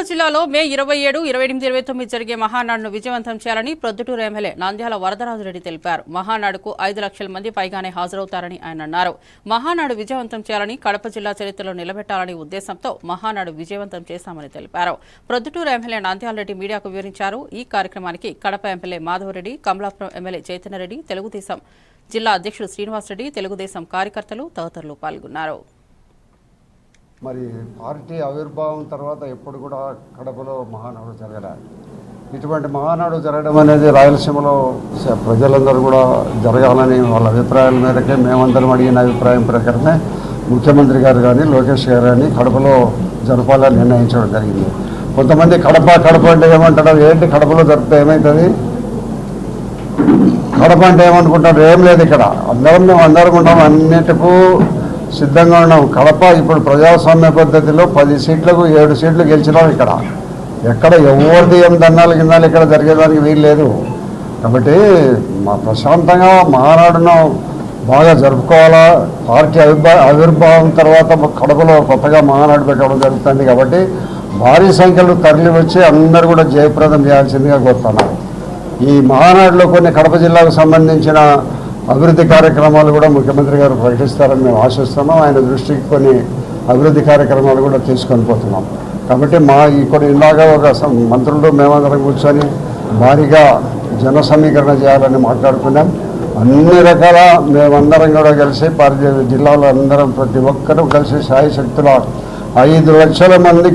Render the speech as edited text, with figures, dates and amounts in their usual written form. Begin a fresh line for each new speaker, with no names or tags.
జిల్లాలో మే 27, 28, 29 జరిగే మహానాడును విజయవంతం చేయాలని ప్రొద్దుటూరు ఎమ్మెల్యే నంద్యాల వరదరాజరెడ్డి తెలిపారు. మహానాడుకు 5 లక్షల మంది పైగానే హాజరవుతారని ఆయన అన్నారు. మహానాడు విజయవంతం చేయాలని, కడప జిల్లా చరిత్రలో నిలబెట్టాలని ఉద్దేశంతో మహానాడు విజయవంతం చేశామని తెలిపారు. ప్రొద్దుటూరు ఎమ్మెల్యే నంద్యాల రెడ్డి మీడియాకు వివరించారు. ఈ కార్యక్రమానికి కడప ఎమ్మెల్యే మాధవరెడ్డి, కమలాపురం ఎమ్మెల్యే చైతన్యరెడ్డి, తెలుగుదేశం జిల్లా అధ్యక్షుడు శ్రీనివాసరెడ్డి, తెలుగుదేశం కార్యకర్తలు తదితరులు పాల్గొన్నారు.
మరి పార్టీ ఆవిర్భావం తర్వాత ఎప్పుడు కూడా కడపలో మహానాడు జరగలేదు. ఇటువంటి మహానాడు జరగడం అనేది రాయలసీమలో ప్రజలందరూ కూడా జరగాలని వాళ్ళ అభిప్రాయాల మేరకే మేమందరం అడిగిన అభిప్రాయం ప్రకారమే ముఖ్యమంత్రి గారు కానీ లోకేష్ గారు కానీ కడపలో జరపాలని నిర్ణయించడం జరిగింది. కొంతమంది కడప అంటే ఏమంటారు, ఏంటి కడపలో జరిపితే ఏమవుతుంది, కడప అంటే ఏమనుకుంటారు, ఏం లేదు. ఇక్కడ మేము అందరం ఉంటాం, అన్నిటికూ సిద్ధంగా ఉన్నాం. కడప ఇప్పుడు ప్రజాస్వామ్య పద్ధతిలో 10 సీట్లకు 7 సీట్లు గెలిచినాం. ఎక్కడ ఎవరిది ఏం దన్నాలు కిందాలు ఇక్కడ జరిగేదానికి వీలు లేదు. కాబట్టి మా ప్రశాంతంగా మహానాడును బాగా జరుపుకోవాలా. పార్టీ ఆవిర్భావం తర్వాత కడపలో కొత్తగా మహానాడు పెట్టడం జరుగుతుంది. కాబట్టి భారీ సంఖ్యలో తరలి వచ్చి అందరూ కూడా జయప్రదం చేయాల్సిందిగా కోరుతున్నారు. ఈ మహానాడులో కొన్ని కడప జిల్లాకు సంబంధించిన అభివృద్ధి కార్యక్రమాలు కూడా ముఖ్యమంత్రి గారు ప్రకటిస్తారని మేము ఆశిస్తున్నాం. ఆయన దృష్టికి కొన్ని అభివృద్ధి కార్యక్రమాలు కూడా తీసుకొని పోతున్నాం. కాబట్టి ఇక్కడ ఇలాగా ఒక మంత్రులు మేమందరం కూర్చొని భారీగా జన సమీకరణ చేయాలని మాట్లాడుకున్నాం. అన్ని రకాల మేమందరం కూడా కలిసి జిల్లాలో అందరం ప్రతి ఒక్కరూ కలిసి శాయశక్తుల 5 లక్షల మందికి